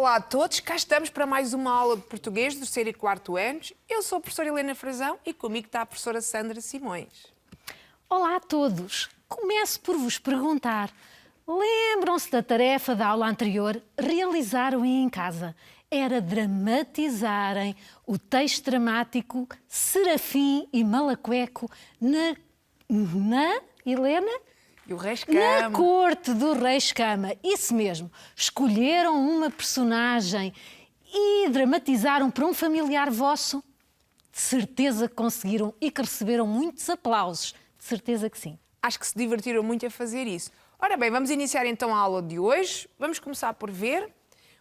Olá a todos, cá estamos para mais uma aula de português do terceiro e quarto anos. Eu sou a professora Helena Frazão e comigo está a professora Sandra Simões. Olá a todos! Começo por vos perguntar, lembram-se da tarefa da aula anterior? Realizaram em casa. Era dramatizarem o texto dramático Serafim e Malacueco na Helena? E o Rei Escama. Na corte do Rei Escama, isso mesmo. Escolheram uma personagem e dramatizaram para um familiar vosso? De certeza que conseguiram e que receberam muitos aplausos. De certeza que sim. Acho que se divertiram muito a fazer isso. Ora bem, vamos iniciar então a aula de hoje. Vamos começar por ver.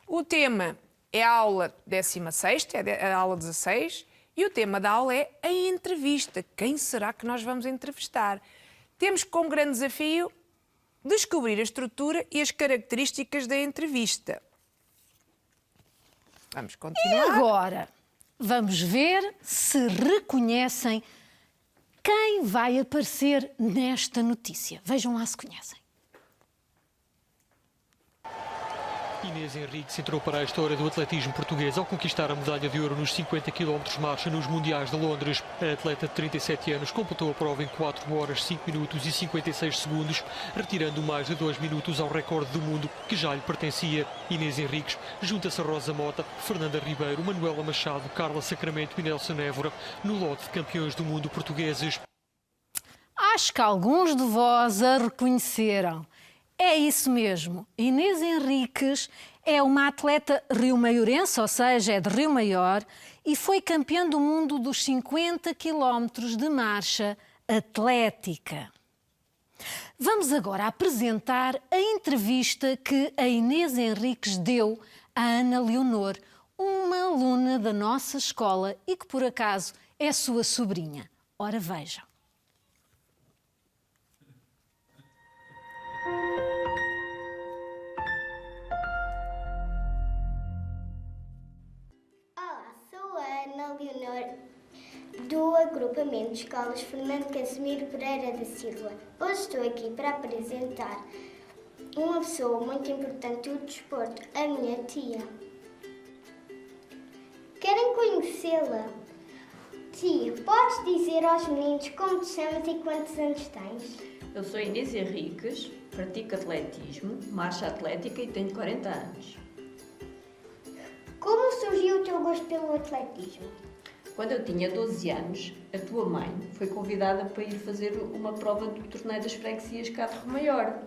O tema é a aula 16ª, é a aula 16, e o tema da aula é a entrevista. Quem será que nós vamos entrevistar? Temos como grande desafio descobrir a estrutura e as características da entrevista. Vamos continuar. E agora, vamos ver se reconhecem quem vai aparecer nesta notícia. Vejam lá se conhecem. Inês Henriques entrou para a história do atletismo português ao conquistar a medalha de ouro nos 50 km marcha nos Mundiais de Londres. A atleta de 37 anos completou a prova em 4 horas, 5 minutos e 56 segundos, retirando mais de 2 minutos ao recorde do mundo que já lhe pertencia. Inês Henriques junta-se a Rosa Mota, Fernanda Ribeiro, Manuela Machado, Carla Sacramento e Nelson Évora no lote de campeões do mundo portugueses. Acho que alguns de vós a reconheceram. É isso mesmo. Inês Henriques é uma atleta rio-maiorense, ou seja, é de Rio Maior, e foi campeã do mundo dos 50 km de marcha atlética. Vamos agora apresentar a entrevista que a Inês Henriques deu à Ana Leonor, uma aluna da nossa escola e que, por acaso, é sua sobrinha. Ora, vejam. Leonor, do agrupamento de escolas Fernando Casimiro Pereira da Silva. Hoje estou aqui para apresentar uma pessoa muito importante do desporto, a minha tia. Querem conhecê-la? Tia, podes dizer aos meninos como te chamas e quantos anos tens? Eu sou Inês Henriques, pratico atletismo, marcha atlética e tenho 40 anos. Como surgiu o teu gosto pelo atletismo? Quando eu tinha 12 anos, a tua mãe foi convidada para ir fazer uma prova do torneio das freguesias cá de Rio Maior.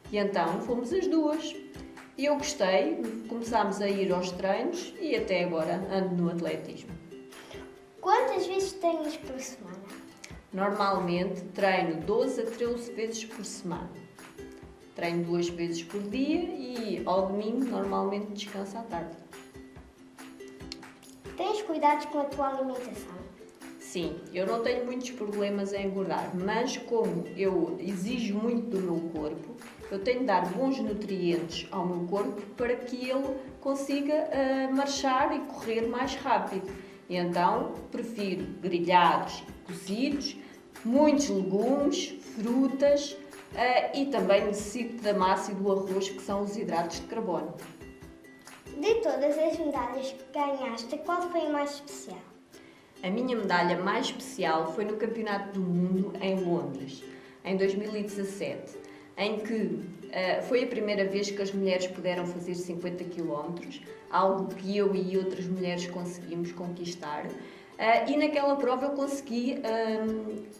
E então fomos as duas. E eu gostei, começámos a ir aos treinos e até agora ando no atletismo. Quantas vezes treinas por semana? Normalmente treino 12 a 13 vezes por semana. Treino 2 vezes por dia e ao domingo normalmente descanso à tarde. Tens cuidados com a tua alimentação? Sim, eu não tenho muitos problemas em engordar, mas como eu exijo muito do meu corpo, eu tenho de dar bons nutrientes ao meu corpo para que ele consiga marchar e correr mais rápido. E então prefiro grelhados e cozidos, muitos legumes, frutas e também necessito da massa e do arroz, que são os hidratos de carbono. De todas as medalhas que ganhaste, qual foi a mais especial? A minha medalha mais especial foi no Campeonato do Mundo em Londres, em 2017, em que foi a primeira vez que as mulheres puderam fazer 50 km, algo que eu e outras mulheres conseguimos conquistar. E naquela prova eu consegui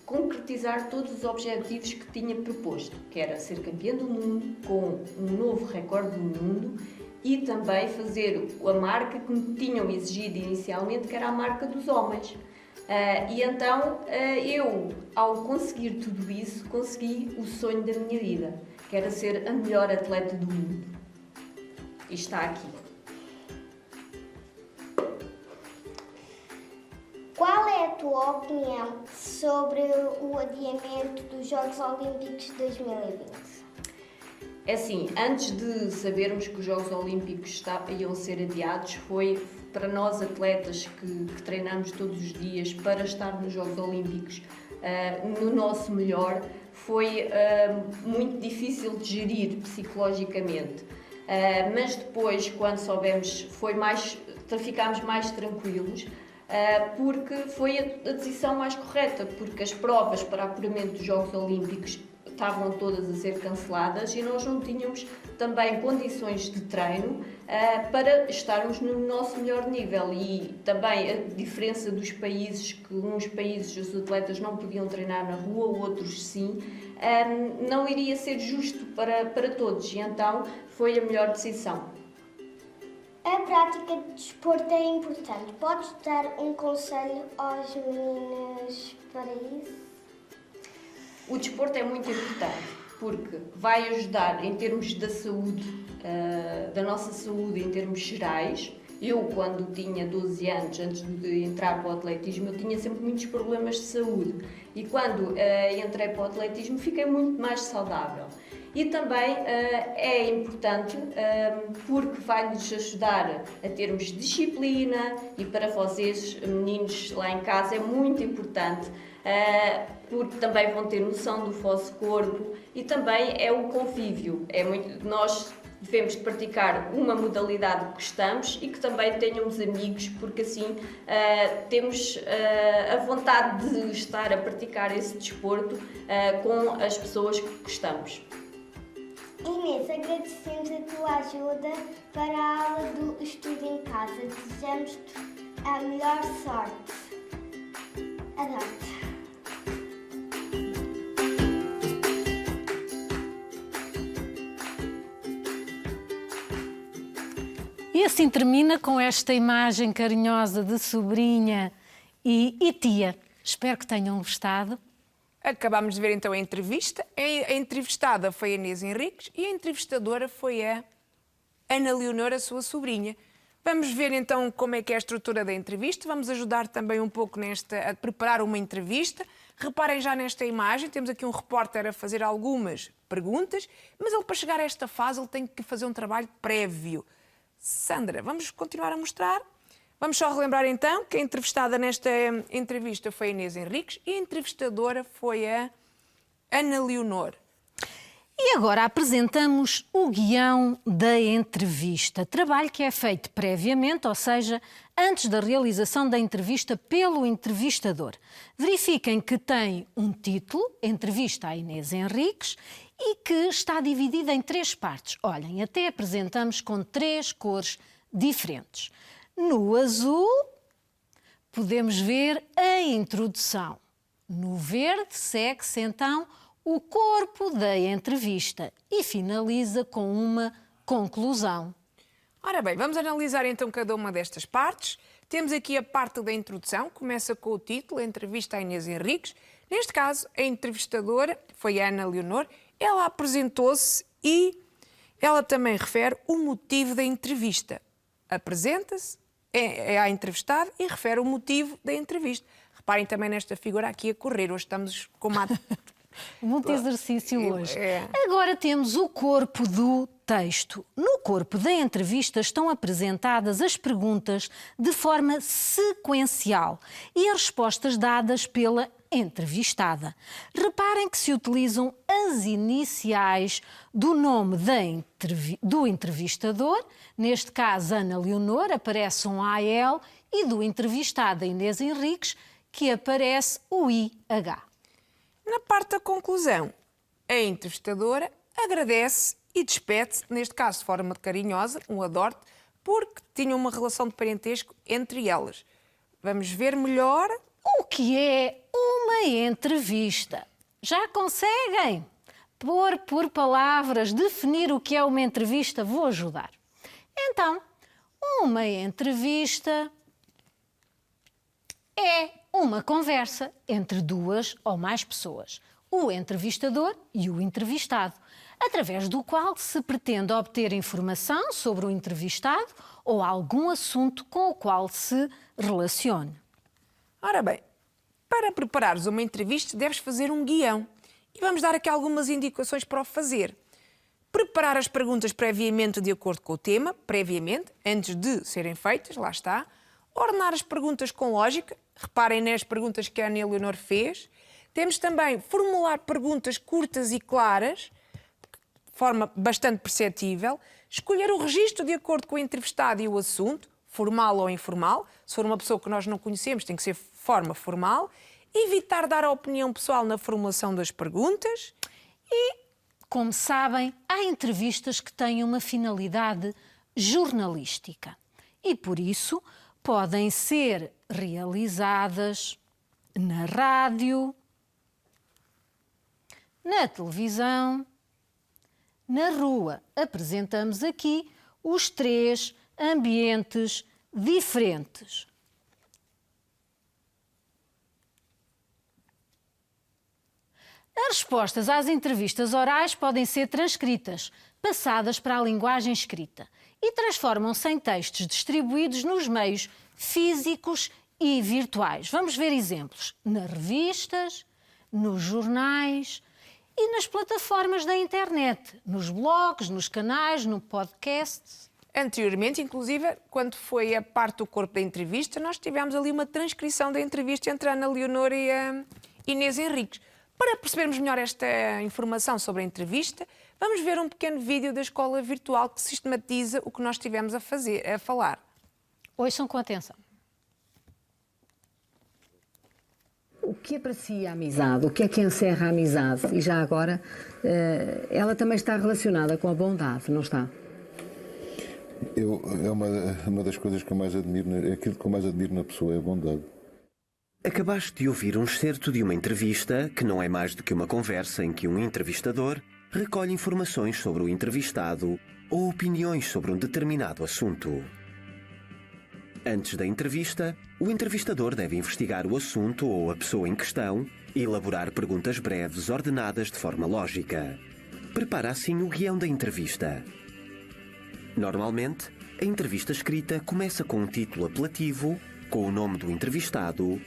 concretizar todos os objetivos que tinha proposto, que era ser campeã do mundo, com um novo recorde do mundo, e também fazer a marca que me tinham exigido inicialmente, que era a marca dos homens. E então eu, ao conseguir tudo isso, consegui o sonho da minha vida, que era ser a melhor atleta do mundo. E está aqui. Qual é a tua opinião sobre o adiamento dos Jogos Olímpicos de 2020? É assim, antes de sabermos que os Jogos Olímpicos iam ser adiados, foi para nós atletas que treinamos todos os dias para estar nos Jogos Olímpicos no nosso melhor, foi muito difícil de gerir psicologicamente. mas depois, quando soubemos, ficámos mais tranquilos, porque foi a decisão mais correta, porque as provas para apuramento dos Jogos Olímpicos estavam todas a ser canceladas e nós não tínhamos também condições de treino para estarmos no nosso melhor nível. E também a diferença dos países, que uns países os atletas não podiam treinar na rua, outros sim, não iria ser justo para todos, e então foi a melhor decisão. A prática de desporto é importante. Podes dar um conselho às meninas para isso? O desporto é muito importante porque vai ajudar em termos da saúde, da nossa saúde em termos gerais. Eu, quando tinha 12 anos, antes de entrar para o atletismo, eu tinha sempre muitos problemas de saúde. E quando entrei para o atletismo, fiquei muito mais saudável. E também é importante porque vai-nos ajudar a termos disciplina, e para vocês, meninos lá em casa, é muito importante porque também vão ter noção do vosso corpo, e também é o convívio. Nós devemos praticar uma modalidade que gostamos e que também tenhamos amigos, porque assim temos a vontade de estar a praticar esse desporto com as pessoas que gostamos. Inês, agradecemos a tua ajuda para a aula do Estudo em Casa. Desejamos-te a melhor sorte. Adoro-te. E assim termina com esta imagem carinhosa de sobrinha e tia. Espero que tenham gostado. Acabámos de ver então a entrevista. A entrevistada foi a Inês Henriques e a entrevistadora foi a Ana Leonor, a sua sobrinha. Vamos ver então como é que é a estrutura da entrevista. Vamos ajudar também um pouco a preparar uma entrevista. Reparem já nesta imagem, temos aqui um repórter a fazer algumas perguntas, mas ele, para chegar a esta fase, ele tem que fazer um trabalho prévio. Sandra, vamos continuar a mostrar. Vamos só relembrar então que a entrevistada nesta entrevista foi a Inês Henriques e a entrevistadora foi a Ana Leonor. E agora apresentamos o guião da entrevista, trabalho que é feito previamente, ou seja, antes da realização da entrevista pelo entrevistador. Verifiquem que tem um título, Entrevista à Inês Henriques, e que está dividida em 3 partes. Olhem, até apresentamos com 3 cores diferentes. No azul, podemos ver a introdução. No verde, segue-se então o corpo da entrevista e finaliza com uma conclusão. Ora bem, vamos analisar então cada uma destas partes. Temos aqui a parte da introdução, começa com o título, Entrevista à Inês Henriques. Neste caso, a entrevistadora foi a Ana Leonor. Ela apresentou-se e ela também refere o motivo da entrevista. Apresenta-se, é a entrevistada e refere o motivo da entrevista. Reparem também nesta figura aqui a correr. Hoje estamos com uma... Muito exercício hoje. Agora temos o corpo do texto. No corpo da entrevista estão apresentadas as perguntas de forma sequencial e as respostas dadas pela entrevistada. Reparem que se utilizam as iniciais do nome do entrevistador, neste caso Ana Leonor, aparece um AL, e do entrevistado Inês Henriques, que aparece o IH. Na parte da conclusão, a entrevistadora agradece e despede-se, neste caso de forma carinhosa, um adoro-te, porque tinha uma relação de parentesco entre elas. Vamos ver melhor o que é uma entrevista. Já conseguem pôr por palavras, definir o que é uma entrevista? Vou ajudar. Então, uma entrevista é uma conversa entre 2 ou mais pessoas, o entrevistador e o entrevistado, através do qual se pretende obter informação sobre o entrevistado ou algum assunto com o qual se relacione. Ora bem, para preparares uma entrevista deves fazer um guião e vamos dar aqui algumas indicações para o fazer. Preparar as perguntas previamente de acordo com o tema, previamente, antes de serem feitas, lá está. Ordenar as perguntas com lógica, reparem nas perguntas que a Ana Leonor fez. Temos também formular perguntas curtas e claras, de forma bastante perceptível. Escolher o registro de acordo com o entrevistado e o assunto, formal ou informal. Se for uma pessoa que nós não conhecemos, tem que ser forma formal. Evitar dar a opinião pessoal na formulação das perguntas. E, como sabem, há entrevistas que têm uma finalidade jornalística e, por isso, podem ser realizadas na rádio, na televisão, na rua. Apresentamos aqui os 3 ambientes diferentes. As respostas às entrevistas orais podem ser transcritas, passadas para a linguagem escrita e transformam-se em textos distribuídos nos meios físicos e virtuais. Vamos ver exemplos nas revistas, nos jornais e nas plataformas da internet, nos blogs, nos canais, no podcast. Anteriormente, inclusive, quando foi a parte do corpo da entrevista, nós tivemos ali uma transcrição da entrevista entre a Ana Leonor e a Inês Henriques. Para percebermos melhor esta informação sobre a entrevista, vamos ver um pequeno vídeo da escola virtual que sistematiza o que nós estivemos a falar. Ouçam com atenção. O que é para si a amizade? O que é que encerra a amizade? E já agora, ela também está relacionada com a bondade, não está? É uma das coisas que eu mais admiro, aquilo que eu mais admiro na pessoa é a bondade. Acabaste de ouvir um excerto de uma entrevista que não é mais do que uma conversa em que um entrevistador recolhe informações sobre o entrevistado ou opiniões sobre um determinado assunto. Antes da entrevista, o entrevistador deve investigar o assunto ou a pessoa em questão e elaborar perguntas breves ordenadas de forma lógica. Prepara assim o guião da entrevista. Normalmente, a entrevista escrita começa com um título apelativo, com o nome do entrevistado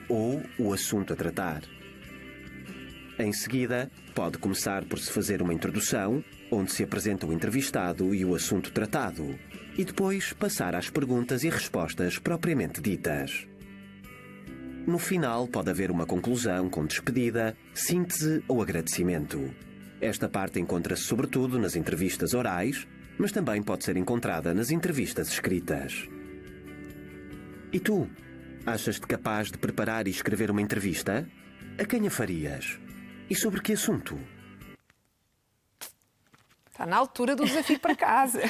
ou o assunto a tratar. Em seguida, pode começar por se fazer uma introdução, onde se apresenta o entrevistado e o assunto tratado, e depois passar às perguntas e respostas propriamente ditas. No final, pode haver uma conclusão com despedida, síntese ou agradecimento. Esta parte encontra-se sobretudo nas entrevistas orais, mas também pode ser encontrada nas entrevistas escritas. E tu? Achas-te capaz de preparar e escrever uma entrevista? A quem a farias? E sobre que assunto? Está na altura do desafio para casa.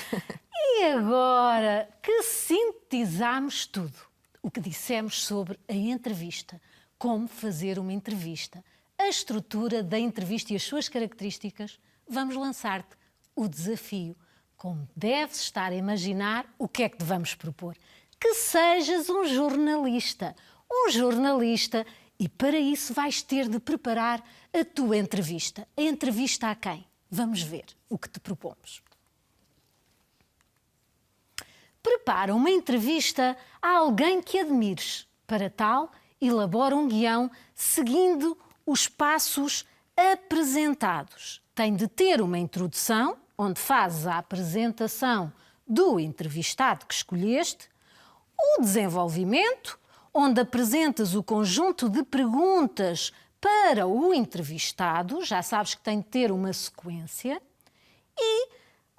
E agora que sintetizamos tudo, o que dissemos sobre a entrevista, como fazer uma entrevista, a estrutura da entrevista e as suas características, vamos lançar-te o desafio. Como deves estar a imaginar, o que é que te vamos propor? Que sejas um jornalista. E para isso vais ter de preparar a tua entrevista. A entrevista a quem? Vamos ver o que te propomos. Prepara uma entrevista a alguém que admires. Para tal, elabora um guião seguindo os passos apresentados. Tem de ter uma introdução, onde fazes a apresentação do entrevistado que escolheste, o desenvolvimento, onde apresentas o conjunto de perguntas para o entrevistado, já sabes que tem de ter uma sequência, e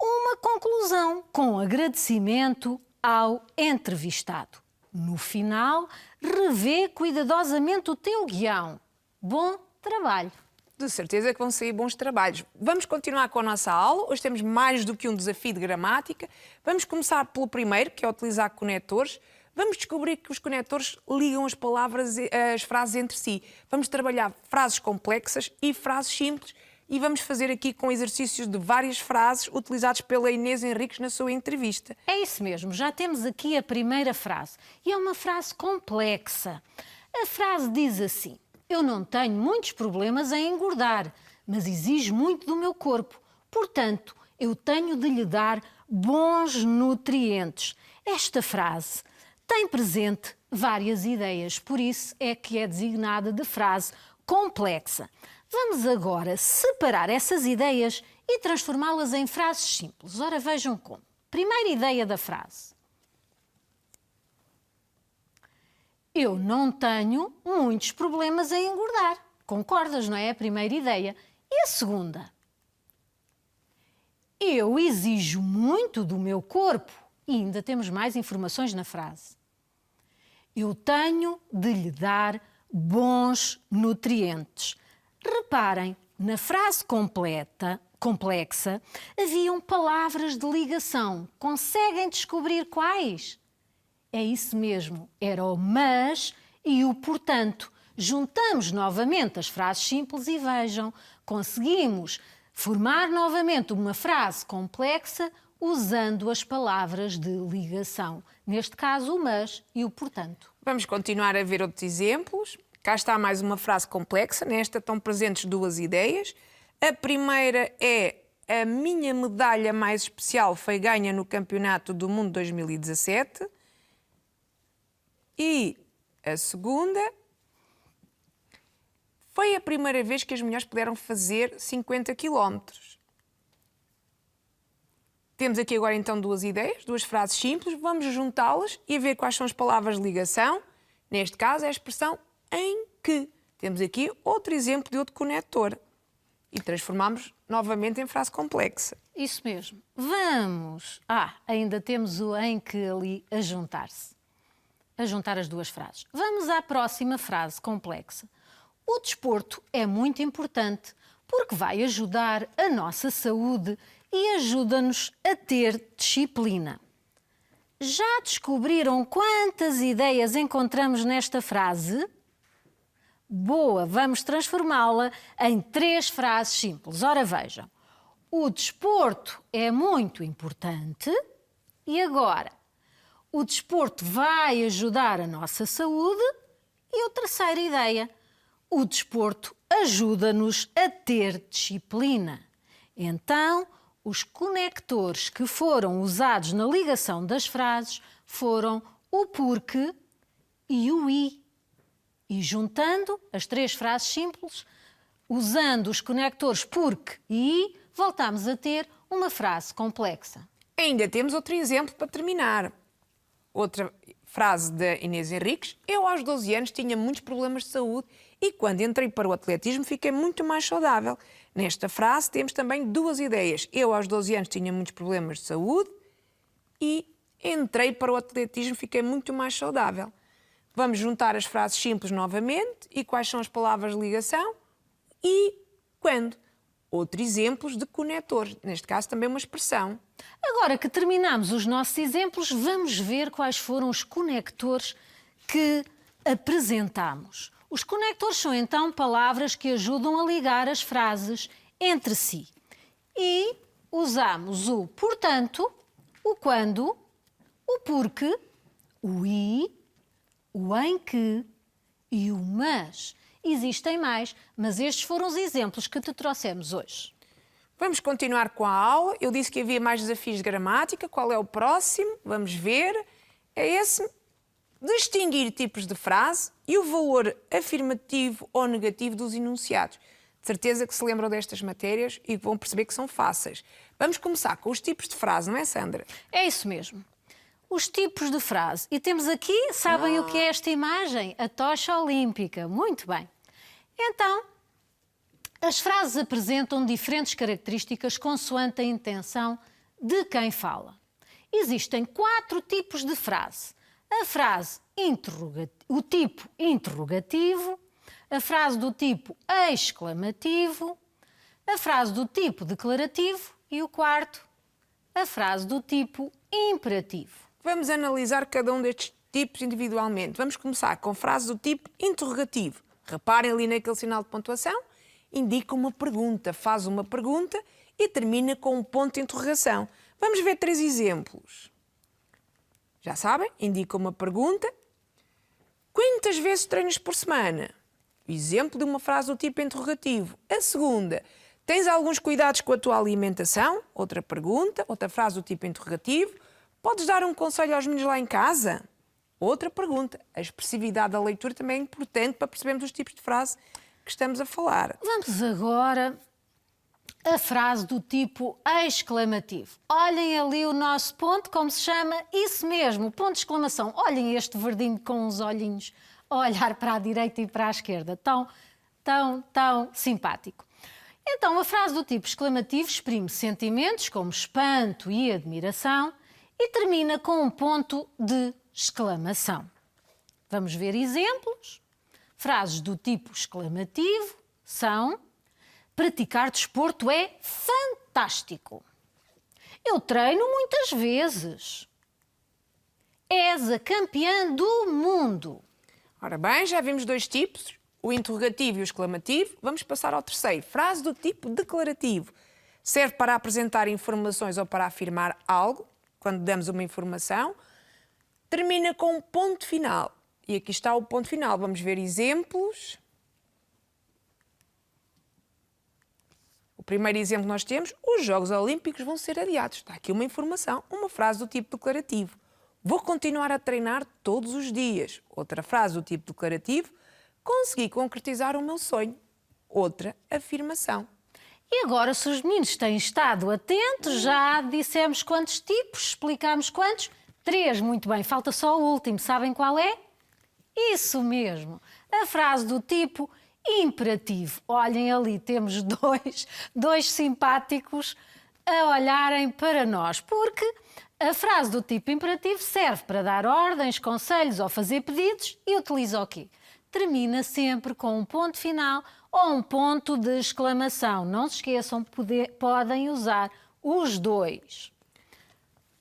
uma conclusão com agradecimento ao entrevistado. No final, revê cuidadosamente o teu guião. Bom trabalho! De certeza que vão sair bons trabalhos. Vamos continuar com a nossa aula. Hoje temos mais do que um desafio de gramática. Vamos começar pelo primeiro, que é utilizar conectores. Vamos descobrir que os conectores ligam as palavras, as frases entre si. Vamos trabalhar frases complexas e frases simples e vamos fazer aqui com exercícios de várias frases utilizadas pela Inês Henriques na sua entrevista. É isso mesmo, já temos aqui a primeira frase. E é uma frase complexa. A frase diz assim: eu não tenho muitos problemas em engordar, mas exijo muito do meu corpo. Portanto, eu tenho de lhe dar bons nutrientes. Esta frase tem presente várias ideias, por isso é que é designada de frase complexa. Vamos agora separar essas ideias e transformá-las em frases simples. Ora, vejam como. Primeira ideia da frase. Eu não tenho muitos problemas em engordar. Concordas, não é? A primeira ideia. E a segunda? Eu exijo muito do meu corpo. E ainda temos mais informações na frase. Eu tenho de lhe dar bons nutrientes. Reparem, na frase complexa, haviam palavras de ligação. Conseguem descobrir quais? É isso mesmo, era o mas e o portanto. Juntamos novamente as frases simples e vejam, conseguimos formar novamente uma frase complexa usando as palavras de ligação. Neste caso, o mas e o portanto. Vamos continuar a ver outros exemplos. Cá está mais uma frase complexa. Nesta estão presentes duas ideias. A primeira é: a minha medalha mais especial foi ganha no Campeonato do Mundo 2017. E a segunda: foi a primeira vez que as mulheres puderam fazer 50 quilómetros. Temos aqui agora então duas ideias, duas frases simples. Vamos juntá-las e a ver quais são as palavras de ligação. Neste caso é a expressão em que. Temos aqui outro exemplo de outro conector. E transformamos novamente em frase complexa. Isso mesmo. Vamos! Ainda temos o em que ali a juntar-se. A juntar as duas frases. Vamos à próxima frase complexa. O desporto é muito importante porque vai ajudar a nossa saúde e ajuda-nos a ter disciplina. Já descobriram quantas ideias encontramos nesta frase? Boa, vamos transformá-la em 3 frases simples. Ora, vejam. O desporto é muito importante. E agora? O desporto vai ajudar a nossa saúde. E a terceira ideia. O desporto ajuda-nos a ter disciplina. Então, os conectores que foram usados na ligação das frases foram o porque e o i. E juntando as 3 frases simples, usando os conectores porque e i, voltamos a ter uma frase complexa. Ainda temos outro exemplo para terminar. Outra frase da Inês Henriques. Eu, aos 12 anos, tinha muitos problemas de saúde e, quando entrei para o atletismo, fiquei muito mais saudável. Nesta frase temos também 2 ideias. Eu, aos 12 anos, tinha muitos problemas de saúde e entrei para o atletismo, fiquei muito mais saudável. Vamos juntar as frases simples novamente. E quais são as palavras de ligação? E quando? Outros exemplos de conectores. Neste caso, também uma expressão. Agora que terminamos os nossos exemplos, vamos ver quais foram os conectores que apresentamos. Os conectores são, então, palavras que ajudam a ligar as frases entre si. E usamos o portanto, o quando, o porque, o i, o em que e o mas. Existem mais, mas estes foram os exemplos que te trouxemos hoje. Vamos continuar com a aula. Eu disse que havia mais desafios de gramática. Qual é o próximo? Vamos ver. É esse: distinguir tipos de frase e o valor afirmativo ou negativo dos enunciados. De certeza que se lembram destas matérias e vão perceber que são fáceis. Vamos começar com os tipos de frase, não é, Sandra? É isso mesmo. Os tipos de frase. E temos aqui, sabem o que é esta imagem? A tocha olímpica. Muito bem. Então, as frases apresentam diferentes características consoante a intenção de quem fala. Existem 4 tipos de frase. A frase o tipo interrogativo, a frase do tipo exclamativo, a frase do tipo declarativo e o quarto, a frase do tipo imperativo. Vamos analisar cada um destes tipos individualmente. Vamos começar com frases do tipo interrogativo. Reparem ali naquele sinal de pontuação. Indica uma pergunta, faz uma pergunta e termina com um ponto de interrogação. Vamos ver 3 exemplos. Já sabem, indica uma pergunta. Quantas vezes treinas por semana? Exemplo de uma frase do tipo interrogativo. A segunda, tens alguns cuidados com a tua alimentação? Outra pergunta, outra frase do tipo interrogativo. Podes dar um conselho aos meninos lá em casa? Outra pergunta. A expressividade da leitura também é importante para percebermos os tipos de frase que estamos a falar. Vamos agora a frase do tipo exclamativo. Olhem ali o nosso ponto, como se chama? Isso mesmo, ponto de exclamação. Olhem este verdinho com os olhinhos a olhar para a direita e para a esquerda. Tão simpático. Então, a frase do tipo exclamativo exprime sentimentos como espanto e admiração e termina com um ponto de exclamação. Vamos ver exemplos. Frases do tipo exclamativo são: praticar desporto é fantástico. Eu treino muitas vezes. És a campeã do mundo. Ora bem, já vimos 2 tipos, o interrogativo e o exclamativo. Vamos passar ao terceiro. Frase do tipo declarativo. Serve para apresentar informações ou para afirmar algo, quando damos uma informação. Termina com um ponto final. E aqui está o ponto final. Vamos ver exemplos. O primeiro exemplo que nós temos: os Jogos Olímpicos vão ser adiados. Está aqui uma informação, uma frase do tipo declarativo. Vou continuar a treinar todos os dias. Outra frase do tipo declarativo: consegui concretizar o meu sonho. Outra afirmação. E agora, se os meninos têm estado atentos, já dissemos quantos tipos, explicámos quantos? 3, muito bem. Falta só o último. Sabem qual é? Isso mesmo. A frase do tipo imperativo. Olhem ali, temos dois simpáticos a olharem para nós, porque a frase do tipo imperativo serve para dar ordens, conselhos ou fazer pedidos e utiliza o quê? Termina sempre com um ponto final ou um ponto de exclamação. Não se esqueçam, podem usar os dois.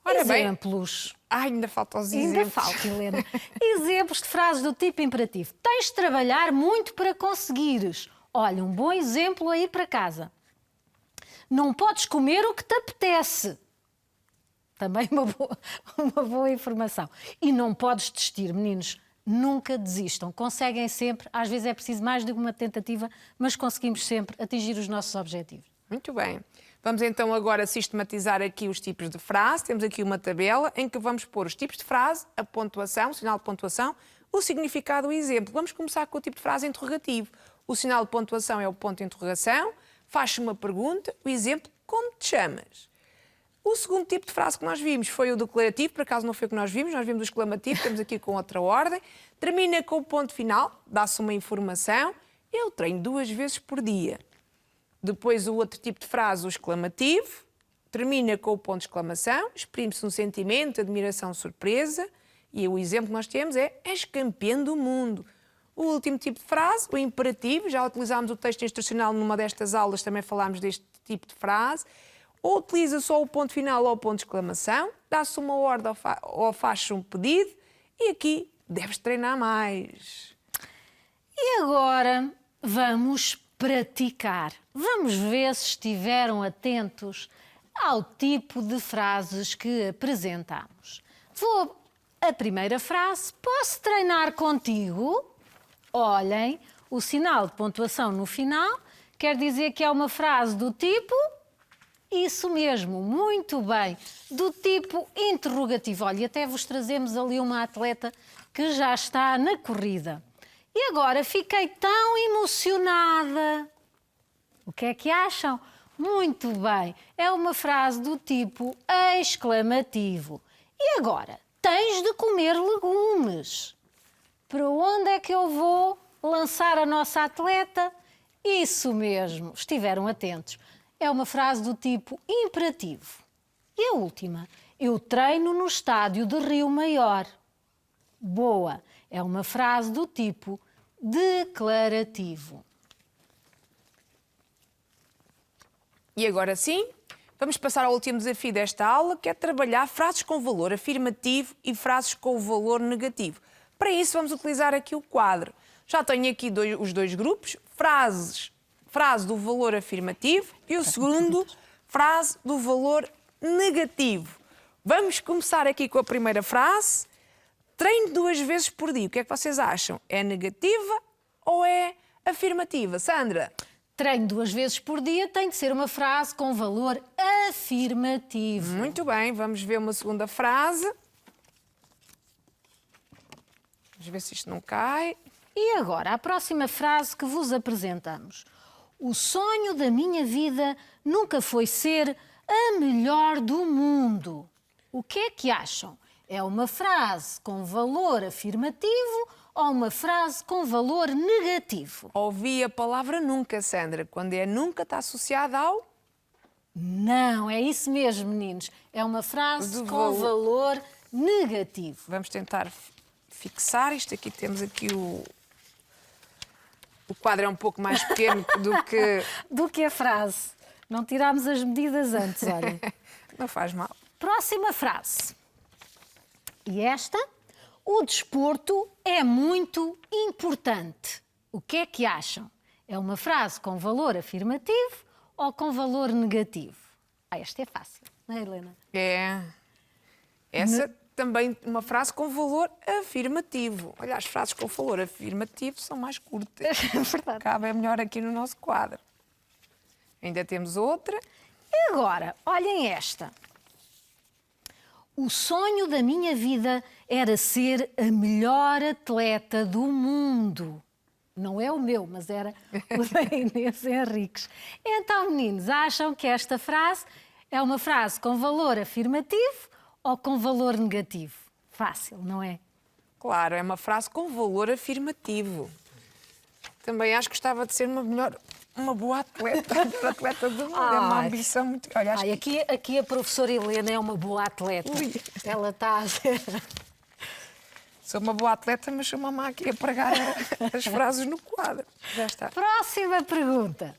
Ora Exemplos. Bem. Ainda faltam os exemplos. Ainda falta, Helena. Exemplos de frases do tipo imperativo. Tens de trabalhar muito para conseguires. Olha, um bom exemplo a ir para casa. Não podes comer o que te apetece. Também uma boa informação. E não podes desistir, meninos. Nunca desistam. Conseguem sempre. Às vezes é preciso mais de uma tentativa, mas conseguimos sempre atingir os nossos objetivos. Muito bem. Vamos então agora sistematizar aqui os tipos de frase. Temos aqui uma tabela em que vamos pôr os tipos de frase, a pontuação, o sinal de pontuação, o significado e o exemplo. Vamos começar com o tipo de frase interrogativo. O sinal de pontuação é o ponto de interrogação. Faz-se uma pergunta. O exemplo: como te chamas? O segundo tipo de frase que nós vimos foi o declarativo. Por acaso não foi o que nós vimos o exclamativo. Temos aqui com outra ordem. Termina com o ponto final. Dá-se uma informação. Eu treino 2 vezes por dia. Depois o outro tipo de frase, o exclamativo, termina com o ponto de exclamação, exprime-se um sentimento, admiração, surpresa, e o exemplo que nós temos é: és campeão do mundo. O último tipo de frase, o imperativo, já utilizámos o texto instrucional numa destas aulas, também falámos deste tipo de frase, ou utiliza só o ponto final ou o ponto de exclamação, dá-se uma ordem ou faz-se um pedido, e aqui deves treinar mais. E agora vamos praticar. Vamos ver se estiveram atentos ao tipo de frases que apresentamos. A primeira frase: posso treinar contigo? Olhem, o sinal de pontuação no final quer dizer que é uma frase do tipo... Isso mesmo, muito bem, do tipo interrogativo. Olha, até vos trazemos ali uma atleta que já está na corrida. E agora fiquei tão emocionada. O que é que acham? Muito bem, é uma frase do tipo exclamativo. E agora? Tens de comer legumes. Para onde é que eu vou lançar a nossa atleta? Isso mesmo, estiveram atentos. É uma frase do tipo imperativo. E a última? Eu treino no estádio de Rio Maior. Boa, é uma frase do tipo declarativo. E agora sim, vamos passar ao último desafio desta aula, que é trabalhar frases com valor afirmativo e frases com valor negativo. Para isso vamos utilizar aqui o quadro. Já tenho aqui os 2 grupos: frase do valor afirmativo e o segundo, frase do valor negativo. Vamos começar aqui com a primeira frase. Treino 2 vezes por dia. O que é que vocês acham? É negativa ou é afirmativa? Sandra? Treino 2 vezes por dia tem de ser uma frase com valor afirmativo. Muito bem, vamos ver uma segunda frase. Vamos ver se isto não cai. E agora, a próxima frase que vos apresentamos. O sonho da minha vida nunca foi ser a melhor do mundo. O que é que acham? É uma frase com valor afirmativo ou uma frase com valor negativo? Ouvi a palavra nunca, Sandra. Quando é nunca, está associada ao... Não, é isso mesmo, meninos. É uma frase Do com valor negativo. Vamos tentar fixar isto. Aqui temos aqui o quadro é um pouco mais pequeno do que a frase. Não tirámos as medidas antes, olha. Não faz mal. Próxima frase. E esta? O desporto é muito importante. O que é que acham? É uma frase com valor afirmativo ou com valor negativo? Esta é fácil, não é, Helena? É. Essa também uma frase com valor afirmativo. Olha, as frases com valor afirmativo são mais curtas. É verdade. Cabe melhor aqui no nosso quadro. Ainda temos outra. E agora, olhem esta. O sonho da minha vida era ser a melhor atleta do mundo. Não é o meu, mas era o da Inês Henriques. Então, meninos, acham que esta frase é uma frase com valor afirmativo ou com valor negativo? Fácil, não é? Claro, é uma frase com valor afirmativo. Também acho que gostava de ser uma boa atleta do mundo. É uma ambição muito... Olha, acho aqui a professora Helena é uma boa atleta. Ui. Ela está a ser... Sou uma boa atleta, mas sou uma máquina a pregar as frases no quadro. Já está. Próxima pergunta.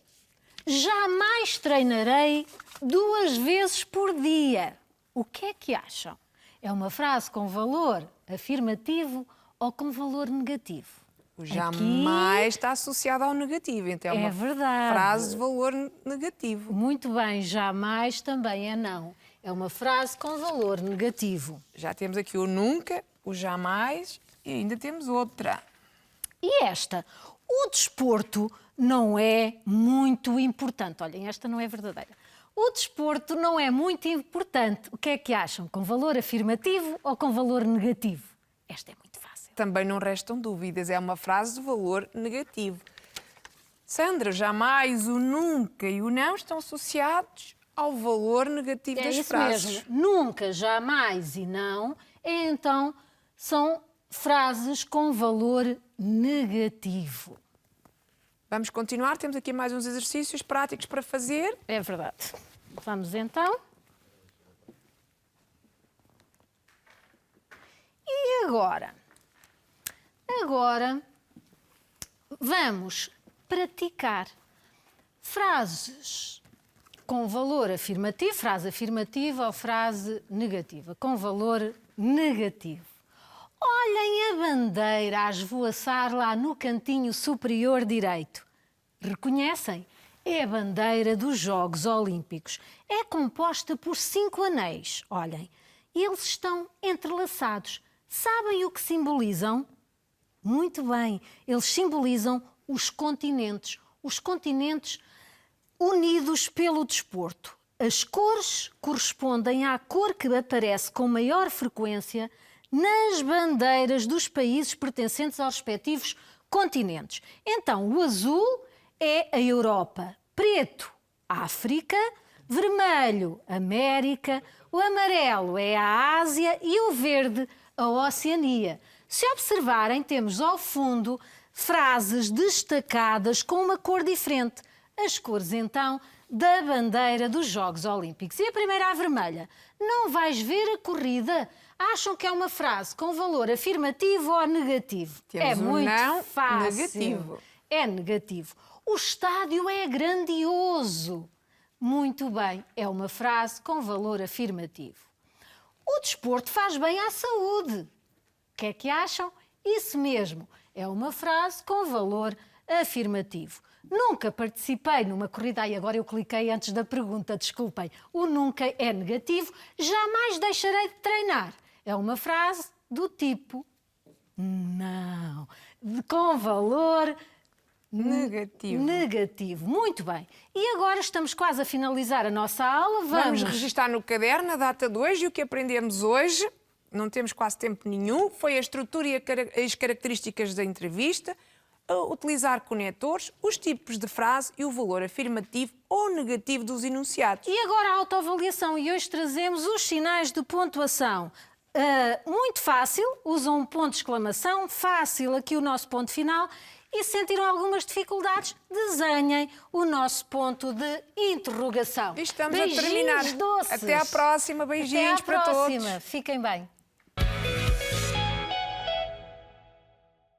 Jamais treinarei 2 vezes por dia. O que é que acham? É uma frase com valor afirmativo ou com valor negativo? O jamais está associado ao negativo, então é uma verdade. Frase de valor negativo. Muito bem, jamais também é não. É uma frase com valor negativo. Já temos aqui o nunca, o jamais e ainda temos outra. E esta? O desporto não é muito importante. Olhem, esta não é verdadeira. O desporto não é muito importante. O que é que acham? Com valor afirmativo ou com valor negativo? Esta é muito fácil. Também não restam dúvidas, é uma frase de valor negativo. Sandra, jamais, o nunca e o não estão associados ao valor negativo das frases. É isso mesmo. Nunca, jamais e não, então são frases com valor negativo. Vamos continuar, temos aqui mais uns exercícios práticos para fazer. É verdade. Vamos então. E agora? Agora vamos praticar frases com valor afirmativo, frase afirmativa ou frase negativa, com valor negativo. Olhem a bandeira a esvoaçar lá no cantinho superior direito. Reconhecem? É a bandeira dos Jogos Olímpicos. É composta por 5 anéis. Olhem, eles estão entrelaçados. Sabem o que simbolizam? Muito bem, eles simbolizam os continentes unidos pelo desporto. As cores correspondem à cor que aparece com maior frequência nas bandeiras dos países pertencentes aos respectivos continentes. Então, o azul é a Europa, preto, a África, vermelho, América, o amarelo é a Ásia e o verde, a Oceania. Se observarem, temos ao fundo frases destacadas com uma cor diferente. As cores, então, da bandeira dos Jogos Olímpicos. E a primeira, a vermelha. Não vais ver a corrida? Acham que é uma frase com valor afirmativo ou negativo? Temos muito não fácil. negativo. É negativo. O estádio é grandioso. Muito bem, é uma frase com valor afirmativo. O desporto faz bem à saúde. O que é que acham? Isso mesmo, é uma frase com valor afirmativo. Nunca participei numa corrida, e agora eu cliquei antes da pergunta, desculpem. O nunca é negativo, jamais deixarei de treinar. É uma frase do tipo não, com valor negativo. Muito bem. E agora estamos quase a finalizar a nossa aula. Vamos registar no caderno a data de hoje e o que aprendemos hoje. Não temos quase tempo nenhum. Foi a estrutura e as características da entrevista, utilizar conectores, os tipos de frase e o valor afirmativo ou negativo dos enunciados. E agora a autoavaliação. E hoje trazemos os sinais de pontuação. Muito fácil, usam um ponto de exclamação, fácil aqui o nosso ponto final. E se sentiram algumas dificuldades, desenhem o nosso ponto de interrogação. Estamos Beijinhos a terminar. doces. Até à próxima. Beijinhos Até à para próxima. todos. Fiquem bem.